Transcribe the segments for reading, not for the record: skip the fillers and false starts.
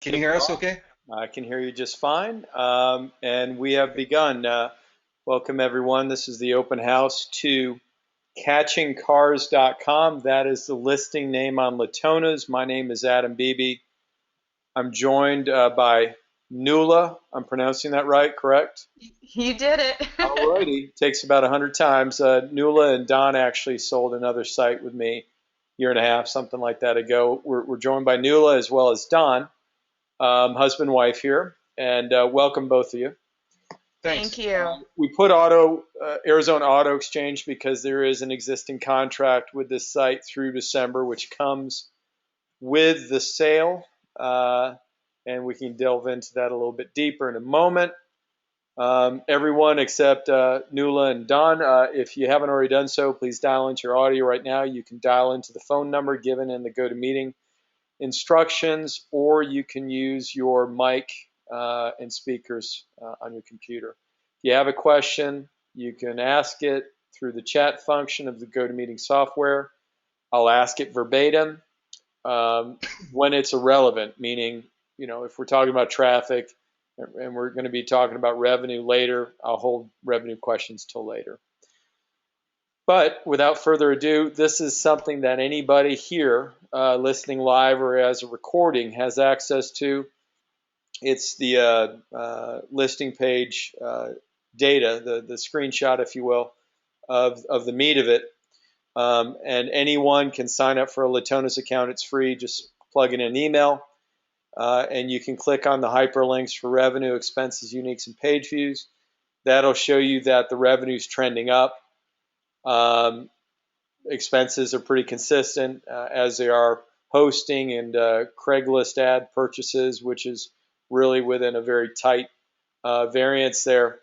Can you Kick hear it us off. okay? I can hear you just fine. And we have begun. Welcome, everyone. This is the open house to catchingcars.com. That is the listing name on Latona's. My name is Adam Beebe. I'm joined by Nuala. I'm pronouncing that right, correct? You did it. Alrighty. Takes about 100 times. Nuala and Don actually sold another site with me a year and a half, something like that ago. We're joined by Nuala as well as Don. Husband wife here, and welcome both of you. Thank Thanks. you. We put Arizona Auto Exchange because there is an existing contract with this site through December, which comes with the sale, and we can delve into that a little bit deeper in a moment. Everyone except Nuala and Don, if you haven't already done so, please dial into your audio right now. You can dial into the phone number given in the GoToMeeting instructions, or you can use your mic and speakers on your computer. If you have a question, you can ask it through the chat function of the GoToMeeting software. I'll ask it verbatim when it's irrelevant, meaning, if we're talking about traffic and we're going to be talking about revenue later, I'll hold revenue questions till later. But without further ado, this is something that anybody here listening live or as a recording has access to. It's the listing page data, the screenshot, if you will, of the meat of it. And anyone can sign up for a Latona's account. It's free. Just plug in an email, and you can click on the hyperlinks for revenue, expenses, uniques, and page views. That'll show you that the revenue is trending up. Expenses are pretty consistent, as they are hosting and Craigslist ad purchases, which is really within a very tight variance there.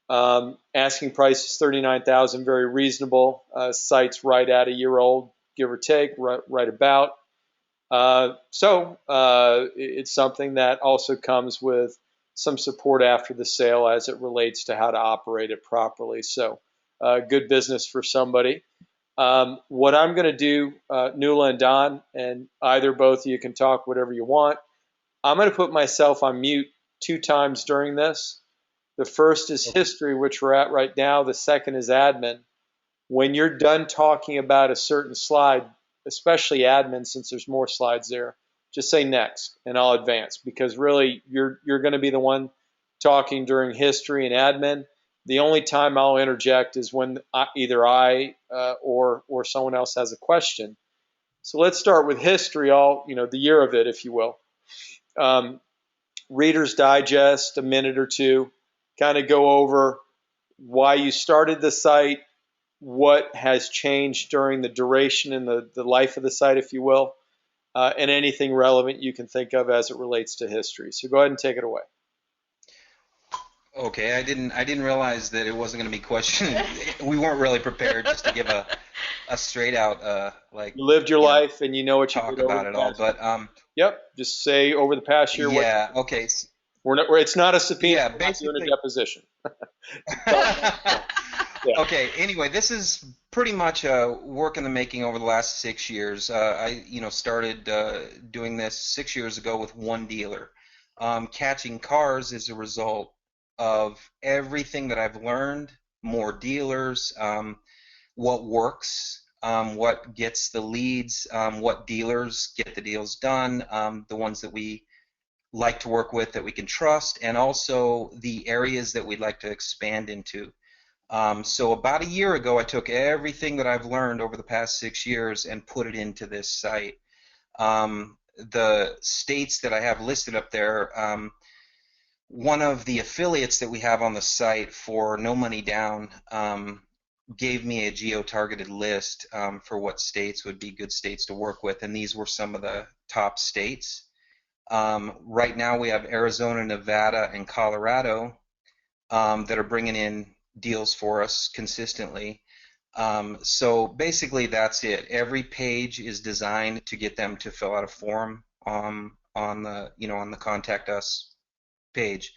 Asking price is $39,000, very reasonable. Site's right at a year old, give or take, right about. It's something that also comes with some support after the sale as it relates to how to operate it properly. So, good business for somebody. What I'm going to do, Nuala and Don, and either both of you can talk whatever you want. I'm going to put myself on mute 2 times during this. The first is Okay. history, which we're at right now. The second is admin. When you're done talking about a certain slide, especially admin, since there's more slides there, just say next, and I'll advance, because really you're going to be the one talking during history and admin. The only time I'll interject is when either I or someone else has a question. So let's start with history, the year of it, if you will. Um, Reader's Digest, a minute or two, kind of go over why you started the site, what has changed during the duration and the life of the site, if you will, and anything relevant you can think of as it relates to history. So go ahead and take it away. Okay, I didn't realize that it wasn't going to be questioned. We weren't really prepared just to give a straight out like You lived your you know life and you know what you talk did over about the it all. past year. But Yep, just say over the past year what yeah, you did. okay, It's not a subpoena. yeah, We're not doing a basically. deposition. Talk about stuff. Yeah. Okay, anyway, this is pretty much work in the making over the last 6 years. I started doing this 6 years ago with one dealer. Catching cars is a result of everything that I've learned, more dealers, what works, what gets the leads, what dealers get the deals done, the ones that we like to work with that we can trust, and also the areas that we'd like to expand into. So about a year ago, I took everything that I've learned over the past 6 years and put it into this site. The states that I have listed up there, one of the affiliates that we have on the site for no money down gave me a geo-targeted list for what states would be good states to work with, and these were some of the top states. Right now we have Arizona, Nevada, and Colorado that are bringing in deals for us consistently. So basically that's it. Every page is designed to get them to fill out a form on the contact us page.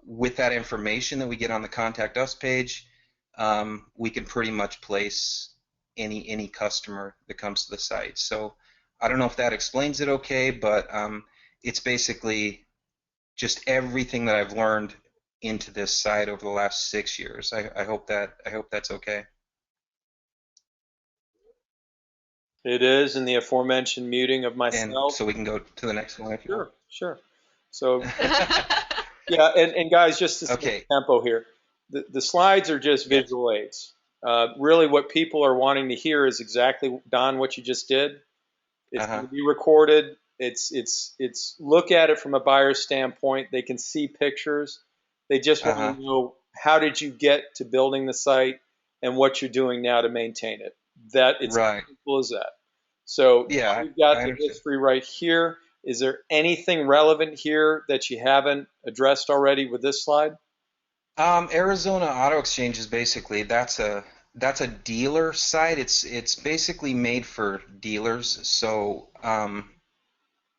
With that information that we get on the contact us page, we can pretty much place any customer that comes to the site. So I don't know if that explains it okay, but it's basically just everything that I've learned into this site over the last 6 years. I hope that's okay. It is in the aforementioned muting of And myself. so we can go to the next one if you want. Sure, sure. So yeah, and guys, just to set Okay. the tempo here, the slides are just Yes. visual aids. Really, what people are wanting to hear is exactly, Don, what you just did. It's Uh-huh. going to be recorded. It's look at it from a buyer's standpoint. They can see pictures. They just want Uh-huh. to know, how did you get to building the site and what you're doing now to maintain it. That it's as Right. simple as that. So now Yeah, we've got I the understand. history right here. Is there anything relevant here that you haven't addressed already with this slide? Arizona Auto Exchange is basically that's a dealer site. It's basically made for dealers. So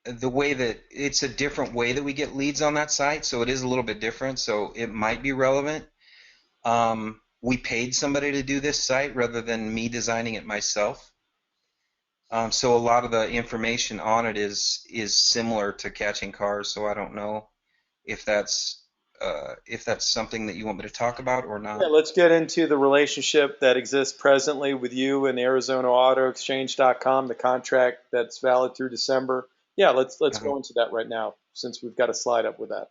the way that it's a different way that we get leads on that site, so it is a little bit different. So it might be relevant. We paid somebody to do this site rather than me designing it myself. So a lot of the information on it is similar to catching cars. So I don't know if that's something that you want me to talk about or Yeah, not. let's get into the relationship that exists presently with you and ArizonaAutoExchange.com, the contract that's valid through December. Yeah, let's Uh-huh. go into that right now since we've got a slide up with that.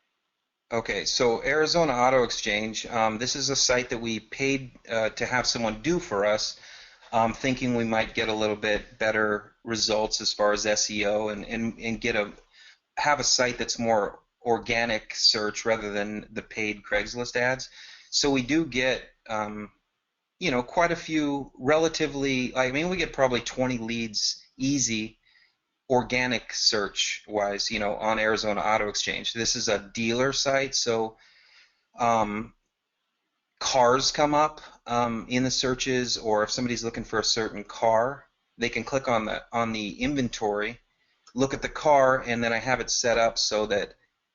Okay, so Arizona Auto Exchange, this is a site that we paid to have someone do for us, thinking we might get a little bit better results as far as SEO and get a have a site that's more organic search rather than the paid Craigslist ads. So we do get quite a few relatively, I mean, we get probably 20 leads easy organic search wise, on Arizona Auto Exchange. This is a dealer site, so um, cars come up in the searches, or if somebody's looking for a certain car, they can click on the inventory, look at the car, and then I have it set up so that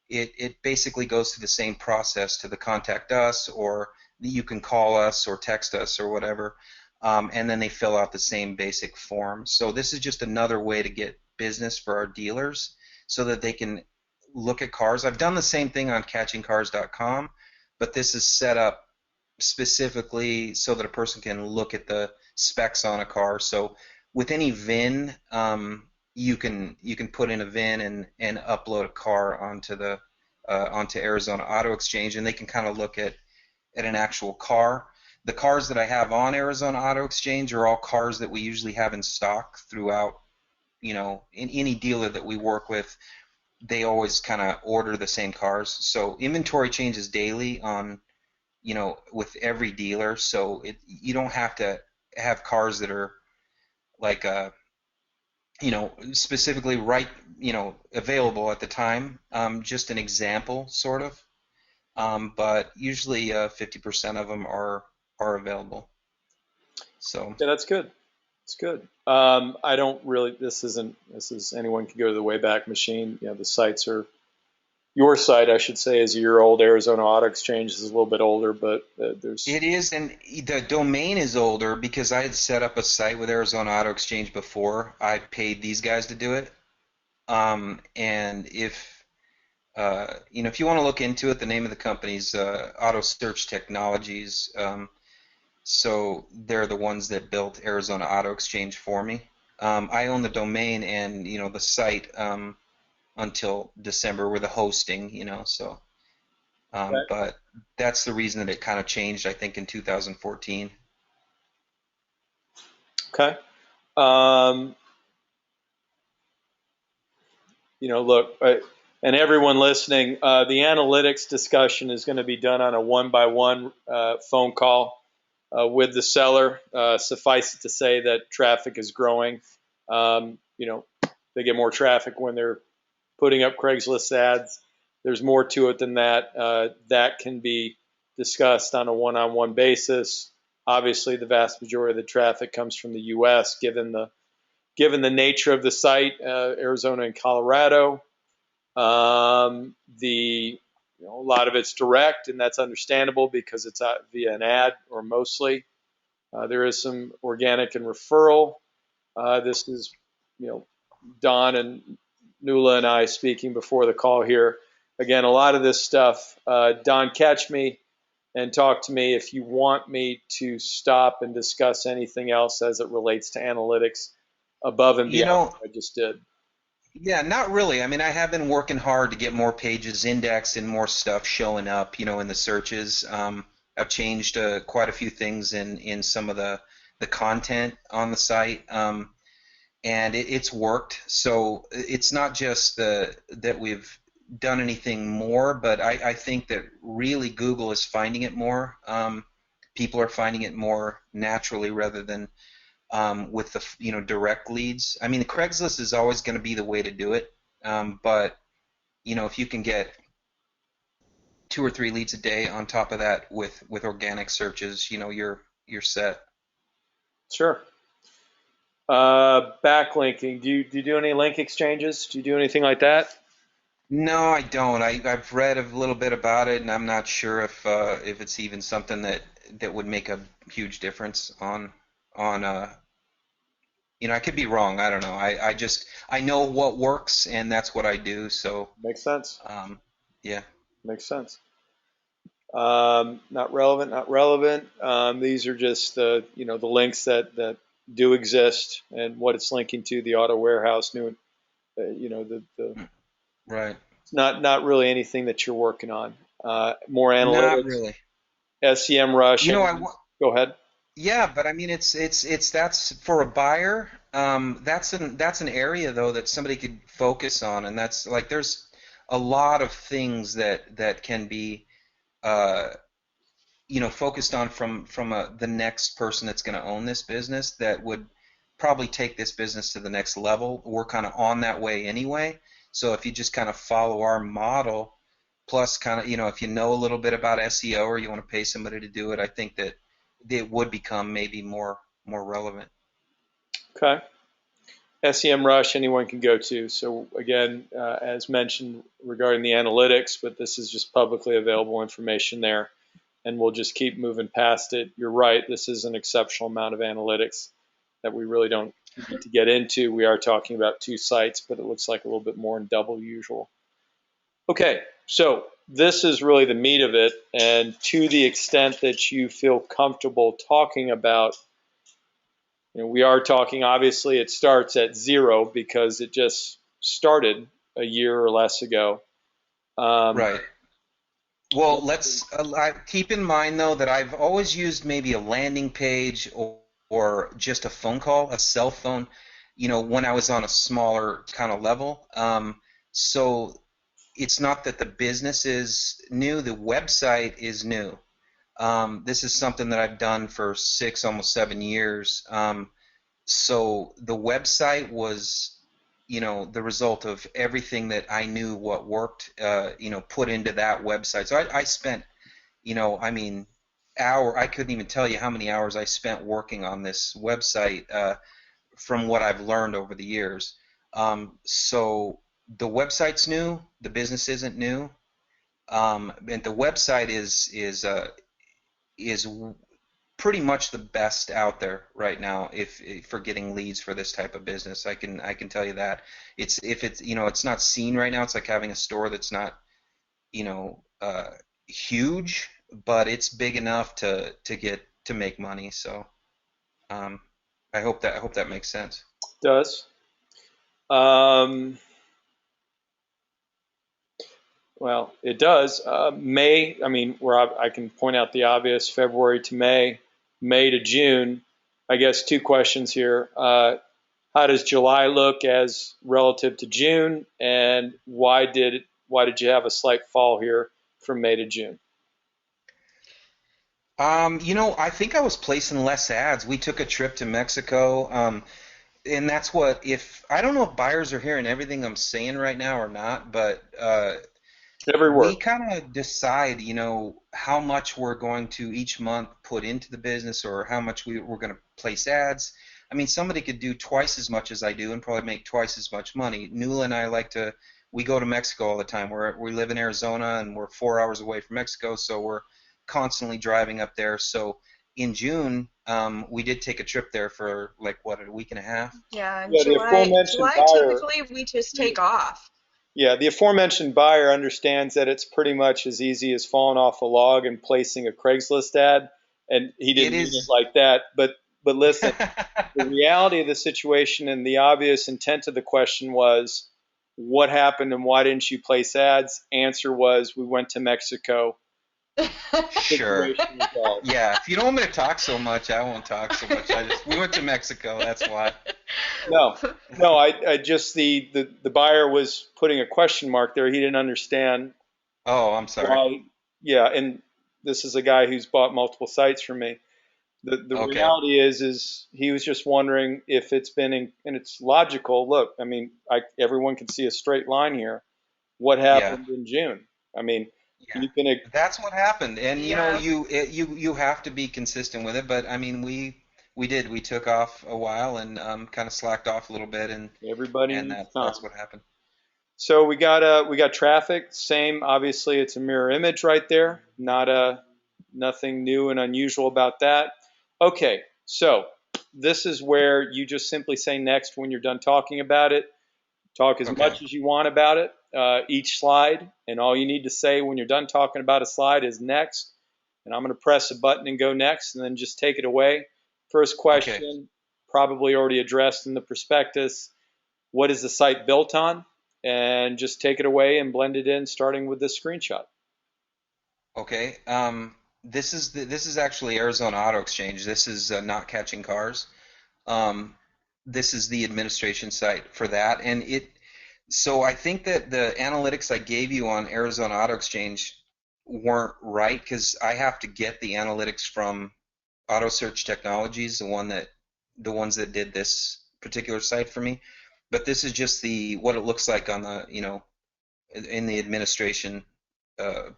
it basically goes through the same process to the contact us, or you can call us or text us or whatever, and then they fill out the same basic form. So this is just another way to get business for our dealers so that they can look at cars. I've done the same thing on catchingcars.com, but this is set up specifically so that a person can look at the specs on a car. So with any VIN, you can put in a VIN and upload a car onto Arizona Auto Exchange, and they can kind of look at an actual car. The cars that I have on Arizona Auto Exchange are all cars that we usually have in stock throughout. In any dealer that we work with, they always kind of order the same cars. So inventory changes daily on with every dealer, so you don't have to have cars that are like specifically right, available at the time. Just an example, sort of. But usually 50% of them are available. So Yeah, that's good. It's good. I don't really. This is anyone can go to the Wayback Machine. The sites are, your site, I should say, is a year old. Arizona Auto Exchange is a little bit older, but there's it is, and the domain is older because I had set up a site with Arizona Auto Exchange before. I paid these guys to do it. And if you want to look into it, the name of the company's Auto Search Technologies. So they're the ones that built Arizona Auto Exchange for me. I own the domain and the site until December with the hosting. So but that's the reason that it kind of changed, I think, in 2014. okay. Um, Look, and everyone listening, the analytics discussion is going to be done on a one-by-one phone call with the seller. Suffice it to say that traffic is growing. They get more traffic when they're putting up Craigslist ads. There's more to it than that. That can be discussed on a one-on-one basis. Obviously, the vast majority of the traffic comes from the U.S. Given the nature of the site, Arizona and Colorado. A lot of it's direct, and that's understandable because it's via an ad, or mostly. There is some organic and referral. This is, you know, Don and Nuala and I speaking before the call here. Again, a lot of this stuff, Don, catch me and talk to me if you want me to stop and discuss anything else as it relates to analytics above and You beyond know, what I just did. yeah, not really. I mean, I have been working hard to get more pages indexed and more stuff showing up, in the searches. I've changed quite a few things in some of the content on the site, and it's worked. So it's not just that we've done anything more, but I think that really Google is finding it more. People are finding it more naturally rather than with the direct leads. I mean, the Craigslist is always going to be the way to do it, but if you can get 2 or 3 leads a day on top of that with organic searches, you're set. Sure. Backlinking. Do you do any link exchanges? Do you do anything like that? No, I don't. I've read a little bit about it, and I'm not sure if it's even something that would make a huge difference on. I could be wrong. I don't know. I know what works, and that's what I do. So Makes sense. um, yeah. Makes sense. Not relevant. Not relevant. These are just the links that do exist and what it's linking to the auto warehouse. New, the Mm, right. it's not really anything that you're working on. More Not analytics, really. SEM rush. You know, Go ahead. yeah, but I mean, it's that's for a buyer. That's an area though that somebody could focus on, and that's like there's a lot of things that can be uh, focused on from the next person that's going to own this business that would probably take this business to the next level. We're kind of on that way anyway. So if you just kind of follow our model, plus kind of if you know a little bit about SEO or you want to pay somebody to do it, I think that it would become maybe more relevant. Okay. SEM Rush, anyone can go to. So again, as mentioned regarding the analytics, but this is just publicly available information there, and we'll just keep moving past it. You're right. This is an exceptional amount of analytics that we really don't need to get into. We are talking about 2 sites, but it looks like a little bit more than double usual. Okay, so this is really the meat of it, and to the extent that you feel comfortable talking about, we are talking, obviously, it starts at 0 because it just started a year or less ago. Um, Right. Well, let's keep in mind though that I've always used maybe a landing page or just a phone call, a cell phone, when I was on a smaller kind of level. So it's not that the business is new, the website is new. This is something that I've done for 6, almost 7 years. So the website was, the result of everything that I knew what worked, put into that website. So I spent, I mean, I couldn't even tell you how many hours I spent working on this website from what I've learned over the years. So the website's new, the business isn't new, and the website is pretty much the best out there right now if for getting leads for this type of business. I can tell you that. It's not seen right now. It's like having a store that's not you know huge, but it's big enough to make money. So um, I hope that makes sense. does. Um, well, it does. May, I mean, where I can point out the obvious, February to May, May to June. I guess 2 questions here. How does July look as relative to June, and why did you have a slight fall here from May to June? I think I was placing less ads. We took a trip to Mexico, and that's what if I don't know if buyers are hearing everything I'm saying right now or not, but Every we word. kind of decide, how much we're going to each month put into the business or how much we're going to place ads. I mean, somebody could do twice as much as I do and probably make twice as much money. Nuala and I we go to Mexico all the time. We live in Arizona and we're 4 hours away from Mexico, so we're constantly driving up there. So in June, we did take a trip there for like what, a week and a half. Yeah, in Yeah, the July, aforementioned July buyer. typically we just take off. Yeah, the aforementioned buyer understands that it's pretty much as easy as falling off a log and placing a Craigslist ad, and he It didn't mean it is. like that. But listen, the reality of the situation and the obvious intent of the question was, what happened and why didn't you place ads? Answer was, we went to Mexico. Sure. Situation resolved. Yeah, if you don't want me to talk so much, I won't talk so much. We went to Mexico, that's why. No, no, I just the buyer was putting a question mark there. He didn't understand Oh, I'm sorry. why. Yeah, and this is a guy who's bought multiple sites from me. The Okay. reality is he was just wondering if it's been and it's logical. Look, I mean, everyone can see a straight line here. What Yeah. happened in June? I mean, Yeah. you can That's what happened. And Yeah. you have to be consistent with it, but I mean, we did. We took off a while and kind of slacked off a little bit, everybody and needs that's time. what happened. So we got traffic. Same, obviously, it's a mirror image right there. Not a nothing new and unusual about that. Okay, so this is where you just simply say next when you're done talking about it. Talk as Okay. much as you want about it, each slide, and all you need to say when you're done talking about a slide is next. And I'm going to press a button and go next, and then just take it away. First Okay. question, probably already addressed in the prospectus. What is the site built on? And just take it away and blend it in, starting with this screenshot. Okay. This is actually Arizona Auto Exchange. This is not catching cars. Um, this is the administration site for that, and it. So I think that the analytics I gave you on Arizona Auto Exchange weren't right because I have to get the analytics from Auto Search Technologies, the ones that did this particular site for me. But this is just the what it looks like on the in the administration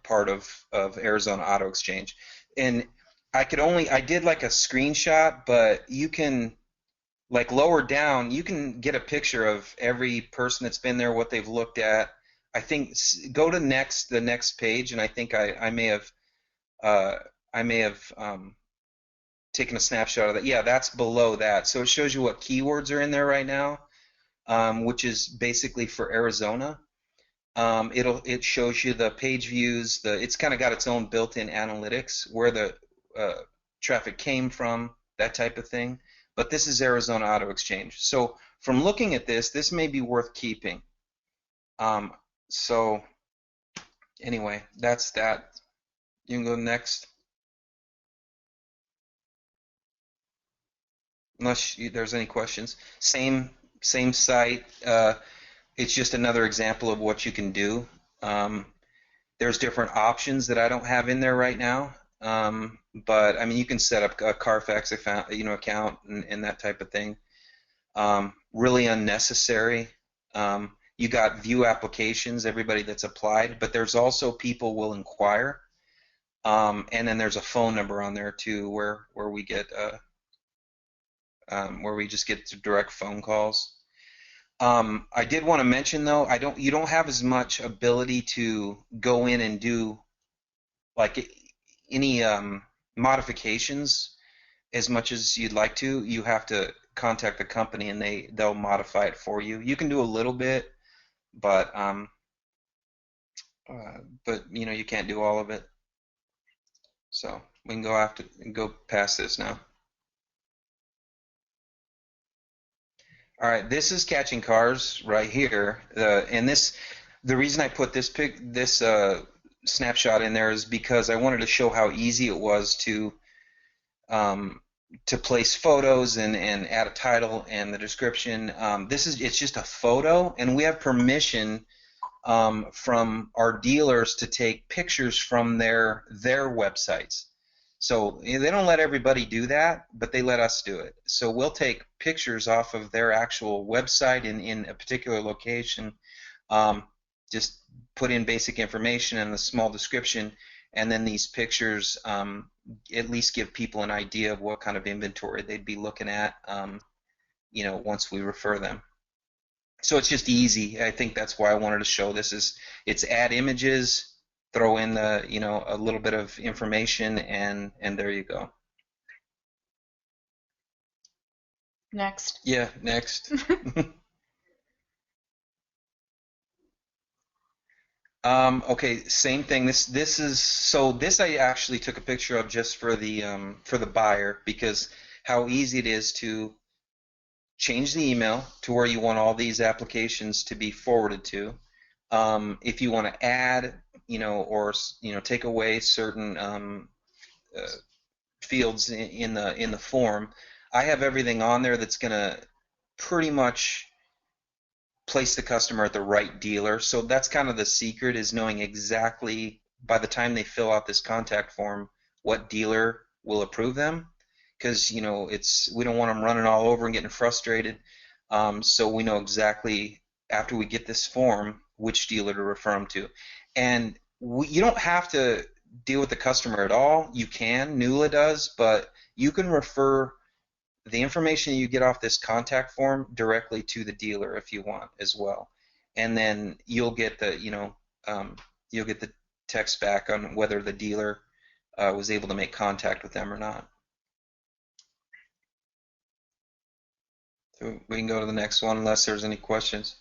part of Arizona Auto Exchange, and I did like a screenshot, but you can like lower down, you can get a picture of every person that's been there, what they've looked at. I think go to the next page, and I think uh, I may have taken a snapshot of that. Yeah, that's below that, so it shows you what keywords are in there right now, which is basically for Arizona. It shows you the page views. It's kind of got its own built-in analytics where the uh, traffic came from, that type of thing. But this is Arizona Auto Exchange. So from looking at this may be worth keeping. Um, so anyway, that's that. You can go next, unless there's any questions. Same site. It's just another example of what you can do. Um, There's different options that I don't have in there right now. But I mean, you can set up a Carfax account and that type of thing. Really unnecessary. You got view applications, everybody that's applied, but there's also people will inquire. And then there's a phone number on there too, where we just get direct phone calls. I did want to mention though, you don't have as much ability to go in and do like any modifications as much as you'd like to. You have to contact the company and they'll modify it for you. You can do a little bit, but you can't do all of it. So we can go past this now. All right, this is catching cars right here, and the reason I put this snapshot in there is because I wanted to show how easy it was um, to place photos and add a title and the description. It's just a photo, and we have permission from our dealers to take pictures from their websites. So they don't let everybody do that, but they let us do it. So we'll take pictures off of their actual website in a particular location, um, just put in basic information and a small description, and then these pictures at least give people an idea of what kind of inventory they'd be looking at, once we refer them. So it's just easy. I think that's why I wanted to show this. It's add images, throw in a little bit of information, and there you go. Next. Yeah, next. Okay, same thing. This I actually took a picture of just for the buyer because how easy it is to change the email to where you want all these applications to be forwarded to. If you want to add, or take away certain uh, fields in the form, I have everything on there that's gonna pretty much place the customer at the right dealer. So that's kind of the secret, is knowing exactly by the time they fill out this contact form what dealer will approve them. Because it's we don't want them running all over and getting frustrated. So we know exactly after we get this form which dealer to refer them to. And you don't have to deal with the customer at all. You can, NULA does, but you can refer the information you get off this contact form directly to the dealer if you want as well, and then um, you'll get the text back on whether the dealer was able to make contact with them or not. So we can go to the next one unless there's any questions.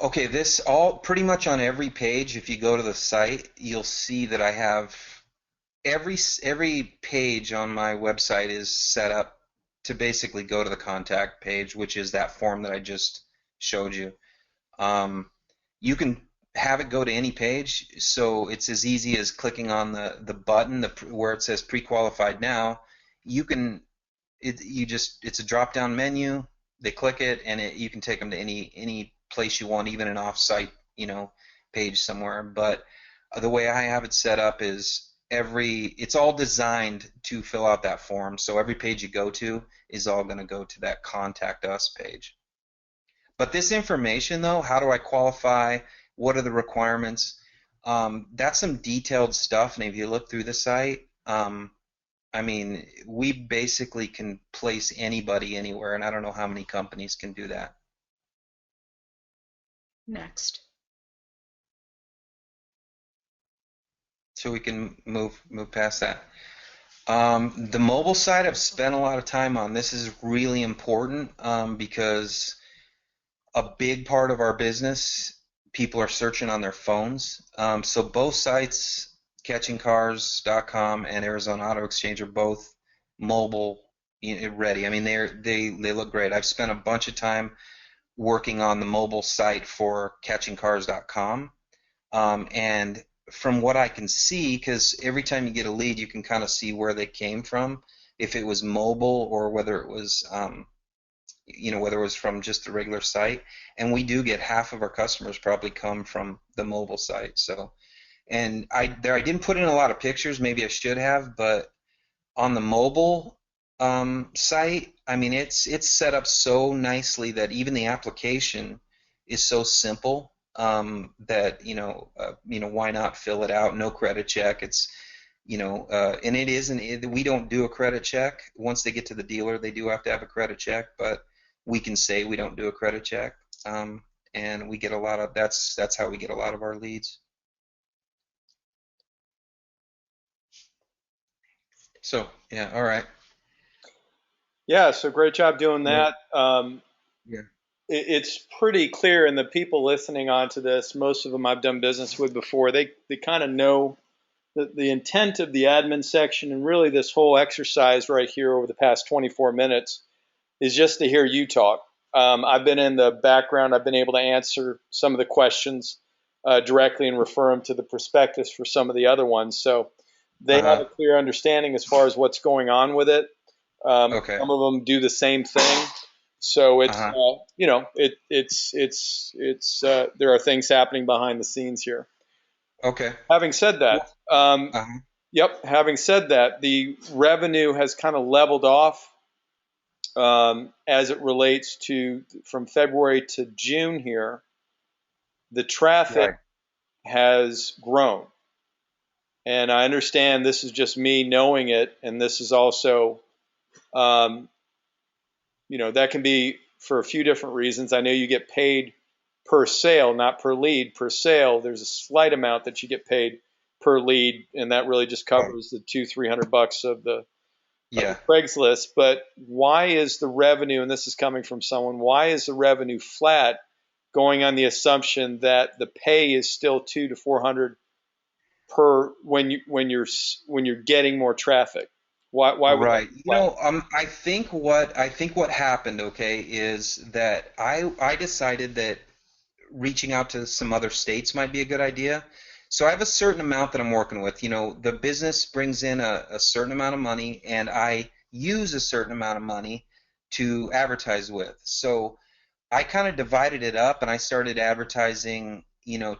Okay, this all pretty much on every page. If you go to the site, you'll see that I have every page on my website is set up to basically go to the contact page, which is that form that I just showed you. Um, you can have it go to any page, so it's as easy as clicking on the button where it says pre-qualified now. You can it's a drop down menu. They click it, and you can take them to any place you want, even an off-site page somewhere. But the way I have it set up is it's all designed to fill out that form. So every page you go to is all going to go to that contact us page. But this information, though, how do I qualify? What are the requirements? That's some detailed stuff, and if you look through the site, I mean, we basically can place anybody anywhere, and I don't know how many companies can do that. Next. So we can move past that. The mobile side, I've spent a lot of time on. This is really important because a big part of our business, people are searching on their phones. So both sites, catchingcars.com and Arizona Auto Exchange, are both mobile ready. I mean, they look great. I've spent a bunch of time working on the mobile site for catchingcars.com. And from what I can see, because every time you get a lead, you can kind of see where they came from, if it was mobile or whether it was from just the regular site. And we do get half of our customers probably come from the mobile site. So, and I didn't put in a lot of pictures. Maybe I should have, but on the mobile site, I mean, it's set up so nicely that even the application is so simple that why not fill it out? No credit check. And it isn't. We don't do a credit check. Once they get to the dealer, they do have to have a credit check, but we can say we don't do a credit check, and we get a lot of that's how we get a lot of our leads. So yeah, all right. Yeah, so great job doing Yeah. that. Yeah. It's pretty clear, and the people listening onto this, most of them I've done business with before, they kind of know the intent of the admin section, and really this whole exercise right here over the past 24 minutes is just to hear you talk. I've been in the background. I've been able to answer some of the questions directly and refer them to the prospectus for some of the other ones. So they have Uh-huh. a clear understanding as far as what's going on with it. Okay. Some of them do the same thing. So it's Uh-huh. there are things happening behind the scenes here. Okay. Having said that, Well, uh-huh. yep. Having said that, the revenue has kind of leveled off as it relates to from February to June here. The traffic Right. has grown. And I understand this is just me knowing it. And this is also, um, that can be for a few different reasons. I know you get paid per sale, not per lead. Per sale, there's a slight amount that you get paid per lead, and that really just Right. covers the 200-300 bucks of the Yeah. Craigslist. But why is the revenue, and this is coming from someone, why is the revenue flat, going on the assumption that the pay is still 200 to 400 per when you're getting more traffic? Why would that Right. be flat? I think what happened, okay, is that I decided that reaching out to some other states might be a good idea. So I have a certain amount that I'm working with. The business brings in a certain amount of money, and I use a certain amount of money to advertise with. So I kind of divided it up, and I started advertising,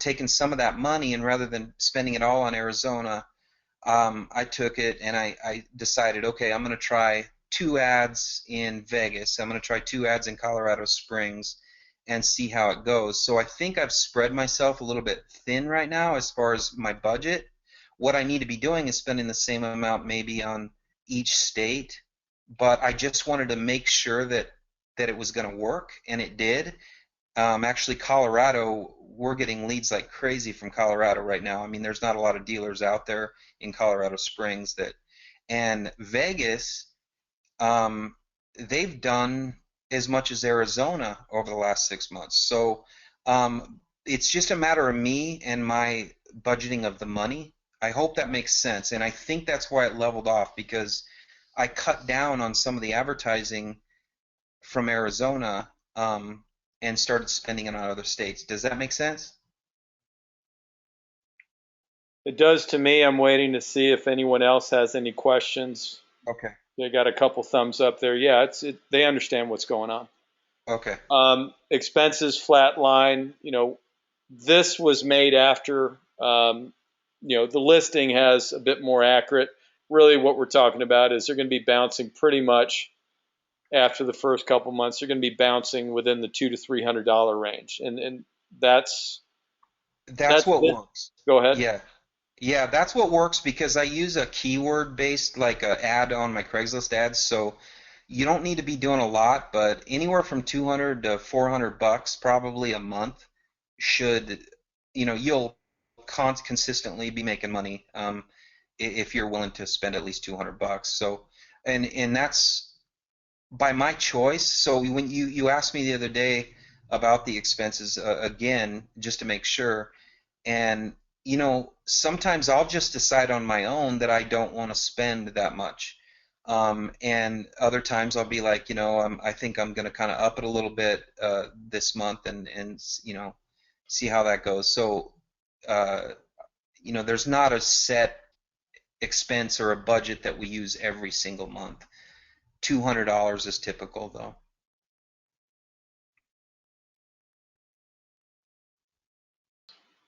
taking some of that money, and rather than spending it all on Arizona, I took it and I decided, okay, I'm going to try 2 ads in Vegas. I'm going to try 2 ads in Colorado Springs and see how it goes. So I think I've spread myself a little bit thin right now as far as my budget. What I need to be doing is spending the same amount maybe on each state, but I just wanted to make sure that it was going to work, and it did. Actually, Colorado, we're getting leads like crazy from Colorado right now. I mean, there's not a lot of dealers out there in Colorado Springs and Vegas, um, they've done as much as Arizona over the last 6 months. So it's just a matter of me and my budgeting of the money. I hope that makes sense, and I think that's why it leveled off because I cut down on some of the advertising from Arizona, and started spending it on other states. Does that make sense? It does to me. I'm waiting to see if anyone else has any questions. Okay. They got a couple thumbs up there. Yeah, they understand what's going on. Okay. Expenses flatline. This was made after, the listing has a bit more accurate. Really, what we're talking about is they're going to be bouncing pretty much after the first couple months. They're going to be bouncing within the $200 to $300 range, and that's That's that's what it. works. Go ahead. Yeah. Yeah, that's what works because I use a keyword based like a ad on my Craigslist ads, so you don't need to be doing a lot, but anywhere from 200 to 400 bucks probably a month should, you'll consistently be making money, if you're willing to spend at least 200 bucks. So, and that's by my choice. So when you asked me the other day about the expenses, again, just to make sure, and sometimes I'll just decide on my own that I don't want to spend that much. And other times I'll be like, I think I'm going to kind of up it a little bit this month and see how that goes. So, uh, there's not a set expense or a budget that we use every single month. $200 is typical, though.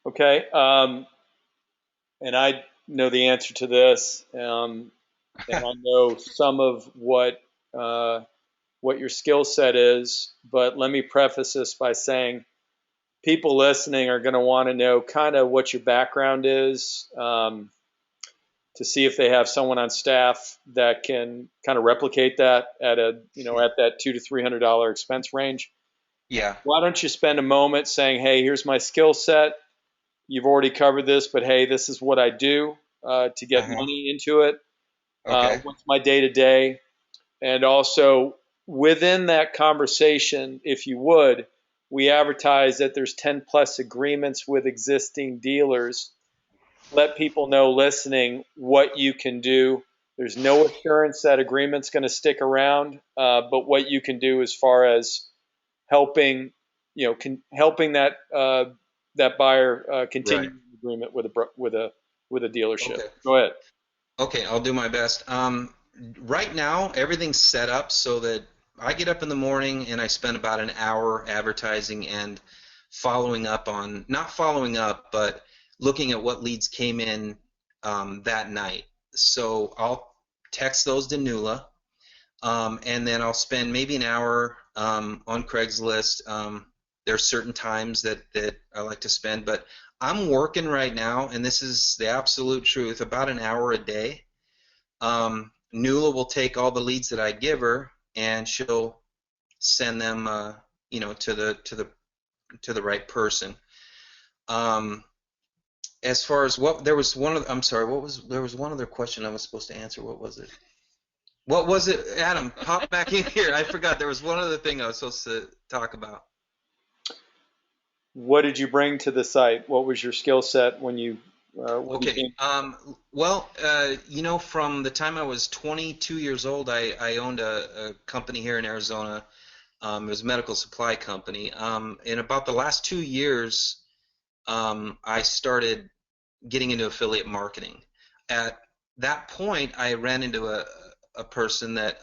Okay. And I know the answer to this, and I know some of what your skill set is. But let me preface this by saying people listening are going to want to know kind of what your background is, to see if they have someone on staff that can kind of replicate that at that $200 to $300 expense range. Yeah. Why don't you spend a moment saying, "Hey, here's my skill set. You've already covered this, but hey, this is what I do to get Uh-huh. money into it. Okay. What's my day to day?" And also within that conversation, if you would, we advertise that there's 10 plus agreements with existing dealers. Let people know listening what you can do. There's no assurance that agreement's going to stick around, but what you can do as far as helping, helping that buyer continue Right. an agreement with a dealership. Okay. Go ahead. Okay, I'll do my best. Right now, everything's set up so that I get up in the morning and I spend about an hour advertising and following up on, not following up, but looking at what leads came in that night. So I'll text those to Nula, and then I'll spend maybe an hour on Craigslist. There are certain times that I like to spend, but I'm working right now, and this is the absolute truth, about an hour a day. Nula will take all the leads that I give her, and she'll send them, to the right person. Um, As far as what there was one of I'm sorry, what was there was one other question I was supposed to answer. What was it? What was it? Adam, pop back in here. I forgot there was one other thing I was supposed to talk about. What did you bring to the site? What was your skill set when you Okay. came? Well, from the time I was 22 years old, I owned a company here in Arizona. It was a medical supply company. In about the last 2 years, I started getting into affiliate marketing. At that point, I ran into a person that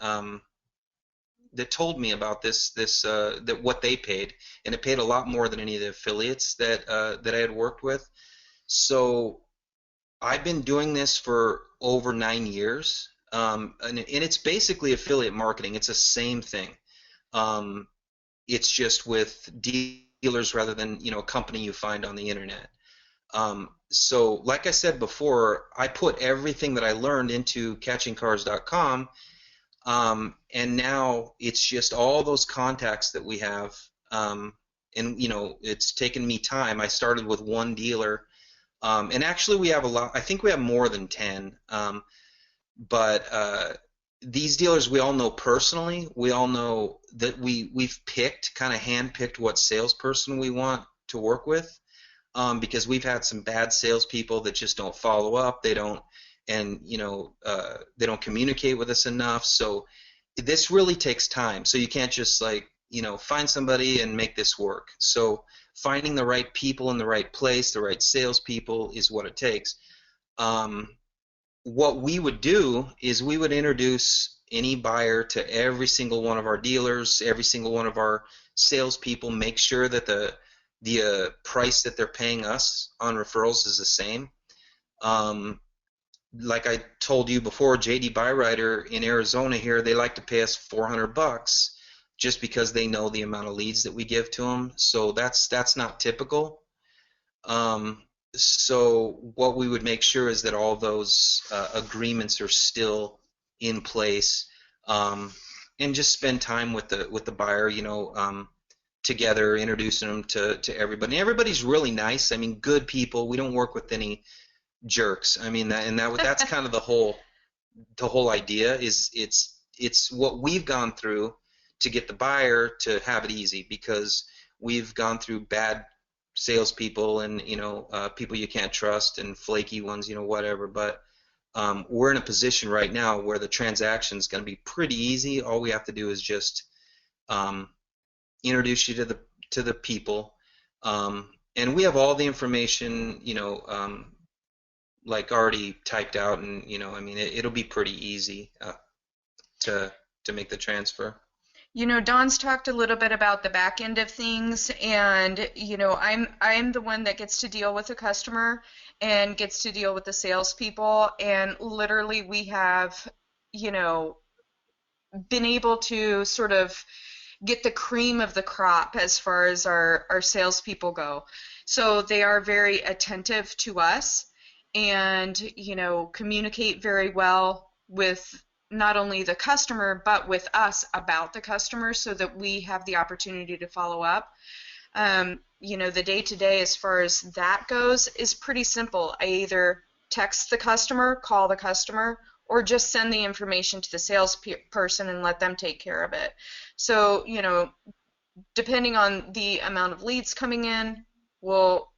told me about that what they paid, and it paid a lot more than any of the affiliates that I had worked with. So I've been doing this for over 9 years, and it's basically affiliate marketing. It's the same thing. Um, it's just with dealers rather than a company you find on the internet. So, like I said before, I put everything that I learned into catchingcars.com, and now it's just all those contacts that we have. And it's taken me time. I started with one dealer, and actually we have a lot. I think we have more than 10. But these dealers we all know personally. We all know that we've picked, kind of handpicked what salesperson we want to work with, because we've had some bad salespeople that just don't follow up. They don't, and they don't communicate with us enough. So this really takes time. So you can't just find somebody and make this work. So finding the right people in the right place, the right salespeople, is what it takes. Um, what we would do is we would introduce any buyer to every single one of our dealers, every single one of our salespeople, make sure that the price that they're paying us on referrals is the same. Um, like I told you before, JD Byrider in Arizona here, they like to pay us $400 just because they know the amount of leads that we give to them. So that's not typical. Um, so what we would make sure is that all those agreements are still in place, um, and just spend time with the buyer, together, introducing them to everybody. Everybody's really nice. I mean, good people. We don't work with any jerks. I mean, that's kind of the whole idea. Is it's what we've gone through to get the buyer to have it easy, because we've gone through bad salespeople and people you can't trust and flaky ones, whatever. But we're in a position right now where the transaction is going to be pretty easy. All we have to do is just um, introduce you to the people, and we have all the information, like already typed out, and I mean, it'll be pretty easy to to make the transfer. Don's talked a little bit about the back end of things, and I'm the one that gets to deal with the customer and gets to deal with the salespeople, and literally we have, you know, been able to sort of get the cream of the crop as far as our salespeople go. So they are very attentive to us and, communicate very well with not only the customer, but with us about the customer so that we have the opportunity to follow up. The day to day, as far as that goes, is pretty simple. I either text the customer, call the customer, or just send the information to the salesperson and let them take care of it. So, depending on the amount of leads coming in, will,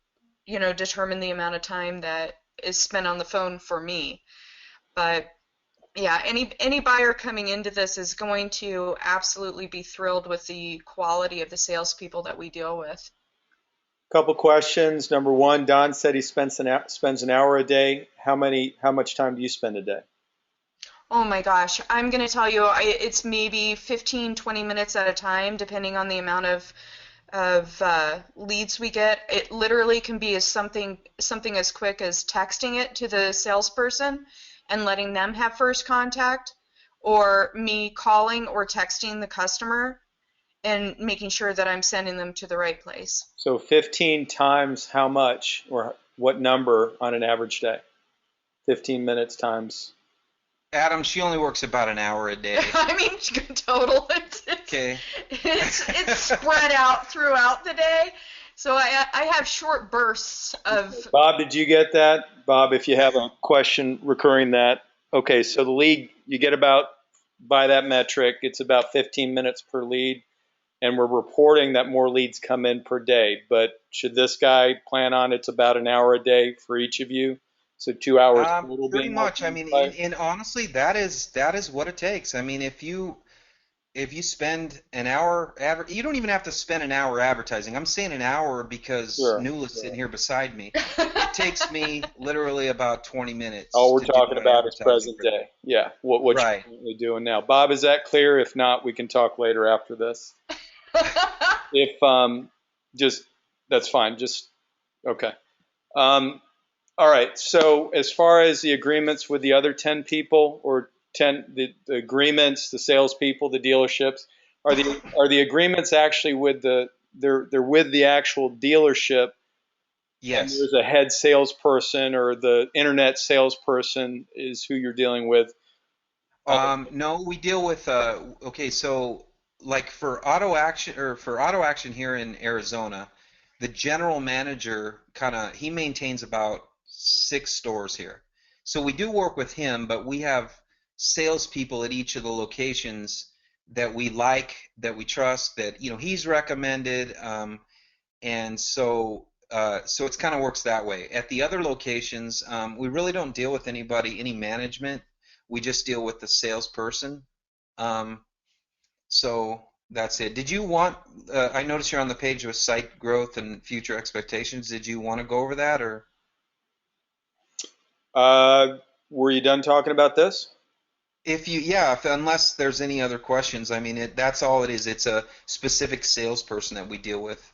determine the amount of time that is spent on the phone for me. But yeah, any buyer coming into this is going to absolutely be thrilled with the quality of the salespeople that we deal with. Couple questions. Number one, Don said he spends an hour a day. How much time do you spend a day? Oh my gosh, I'm going to tell you, it's maybe 15, 20 minutes at a time, depending on the amount of leads we get. It literally can be as something as quick as texting it to the salesperson and letting them have first contact, or me calling or texting the customer and making sure that I'm sending them to the right place. So 15 times how much or what number on an average day? 15 minutes times. Adam, she only works about an hour a day. I mean, total. It's, it's, Okay. it's, it's spread out throughout the day. So I have short bursts of. Bob, did you get that? Bob, if you have a question recurring that. Okay, so the lead, you get about, by that metric, it's about 15 minutes per lead, and we're reporting that more leads come in per day. But should this guy plan on it's about an hour a day for each of you? So 2 hours total Pretty being much. I working, mean, right? and honestly, that is what it takes. I mean, if you spend an hour you don't even have to spend an hour advertising. I'm saying an hour because Sure. Nula's sitting here beside me. It takes me literally about 20 All minutes we're to do talking my about is advertising present for them. day. Yeah, what you're Right. currently doing now. Bob, is that clear? If not, we can talk later after this. If just that's fine. Just okay. Um, all right. So as far as the agreements with the other 10 people or 10 the agreements, the salespeople, the dealerships, are the agreements actually with they're with the actual dealership, and Yes. there's a head salesperson or the internet salesperson is who you're dealing with. Uh, No, we deal with okay, so like for auto action or for auto action here in Arizona, the general manager kind of he maintains about 6 stores here. So we do work with him, but we have salespeople at each of the locations that we like, that we trust, that he's recommended, and so it's kind of works that way. At the other locations, we really don't deal with any management. We just deal with the salesperson. Um, so that's it. Did you want? I noticed you're on the page with site growth and future expectations. Did you want to go over that, or uh, were you done talking about this? yeah, unless there's any other questions? I mean, that's all it is. It's a specific salesperson that we deal with.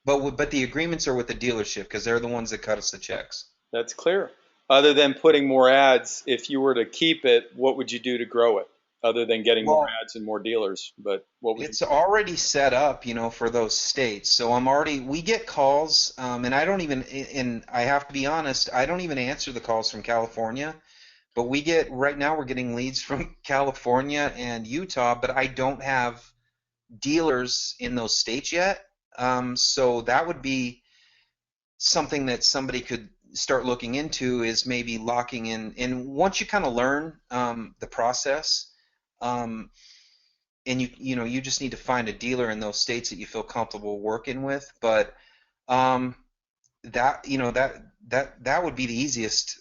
But the agreements are with the dealership because they're the ones that cut us the checks. That's clear. Other than putting more ads, if you were to keep it, what would you do to grow it? Other than getting more Well, ads and more dealers, but what would you it's do? already set up, for those states. So we get calls, and I don't even, and I have to be honest, I don't even answer the calls from California. But right now, we're getting leads from California and Utah, but I don't have dealers in those states yet. So that would be something that somebody could start looking into, is maybe locking in. And once you kind of learn the process, um, and you just need to find a dealer in those states that you feel comfortable working with. But um, that you know that would be the easiest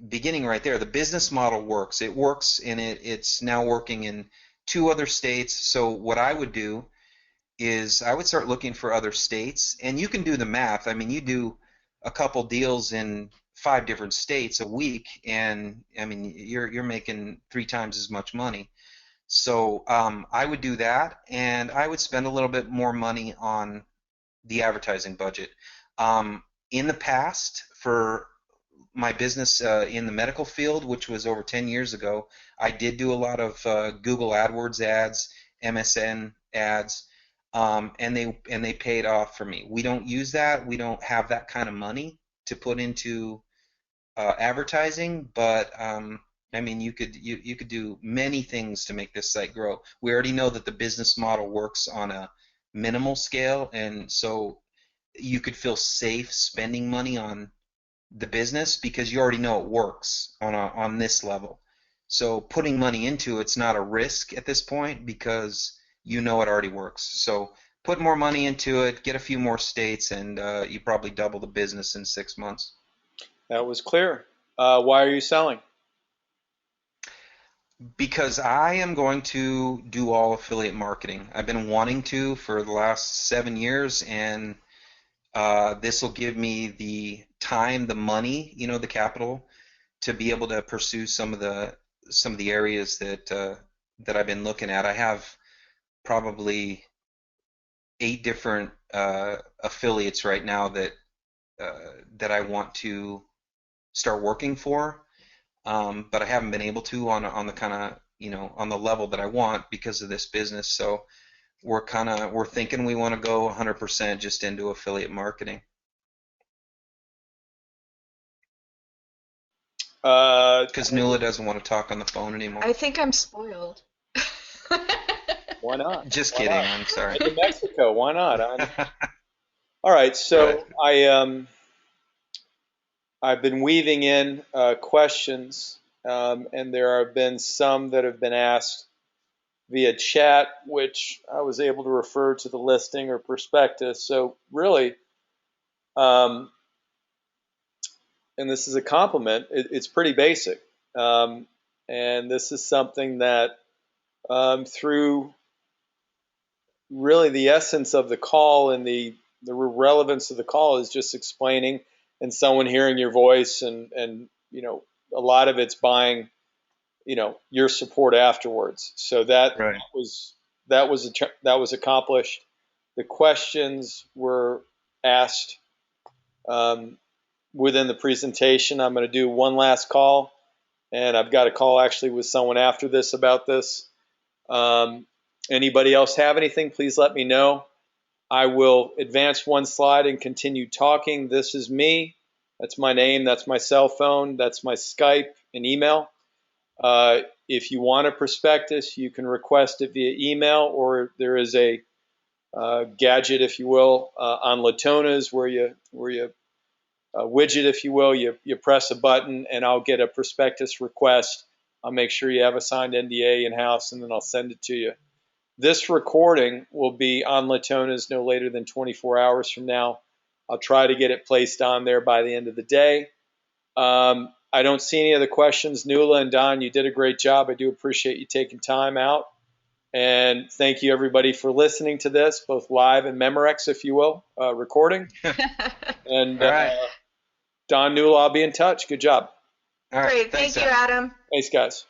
beginning right there. The business model works. It works, and it's now working in 2 other states. So what I would do is I would start looking for other states, and you can do the math. I mean, you do a couple deals in 5 different states a week, and I mean, you're making 3 times as much money. So I would do that, and I would spend a little bit more money on the advertising budget. In the past, for my business in the medical field, which was over 10 years ago, I did do a lot of Google AdWords ads, MSN ads, and they paid off for me. We don't use that. We don't have that kind of money to put into advertising, but I mean, you could do many things to make this site grow. We already know that the business model works on a minimal scale, and so you could feel safe spending money on the business because you already know it works on this level. So putting money into it's not a risk at this point because you know it already works. So put more money into it, get a few more states, and you probably double the business in 6 months. That was clear. Why are you selling? Because I am going to do all affiliate marketing. I've been wanting to for the last 7 years, and this will give me the time, the money, the capital to be able to pursue some of the areas that I've been looking at. I have probably 8 different affiliates right now that I want to start working for, but I haven't been able to on the kind of on the level that I want because of this business. So we're thinking we want to go 100% just into affiliate marketing. Uh, Because Nuala doesn't want to talk on the phone anymore. I think I'm spoiled. why not? Just Why kidding. not? I'm sorry. Been to Mexico. Why not? All right, Good. so I've been weaving in questions, and there have been some that have been asked via chat, which I was able to refer to the listing or prospectus. So really, um, and this is a compliment, it's pretty basic. Um, and this is something that through really the essence of the call and the relevance of the call is just explaining and someone hearing your voice and a lot of it's buying your support afterwards. So Right. was that was accomplished. The questions were asked um, within the presentation. I'm going to do one last call, and I've got a call actually with someone after this about this. Um, Anybody else have anything? Please let me know. I will advance one slide and continue talking. This is me. That's my name. That's my cell phone. That's my Skype and email. If you want a prospectus, you can request it via email, or there is a gadget, if you will, on Latona's where you widget, if you will. You press a button, and I'll get a prospectus request. I'll make sure you have a signed NDA in house, and then I'll send it to you. This recording will be on Latona's no later than 24 hours from now. I'll try to get it placed on there by the end of the day. I don't see any other questions. Nuala and Don, you did a great job. I do appreciate you taking time out. And thank you, everybody, for listening to this, both live and Memorex, if you will, recording. And All right. Don, Nuala, I'll be in touch. Good job. All right. Great. Thanks, Thank you, Adam. Adam. Thanks, guys.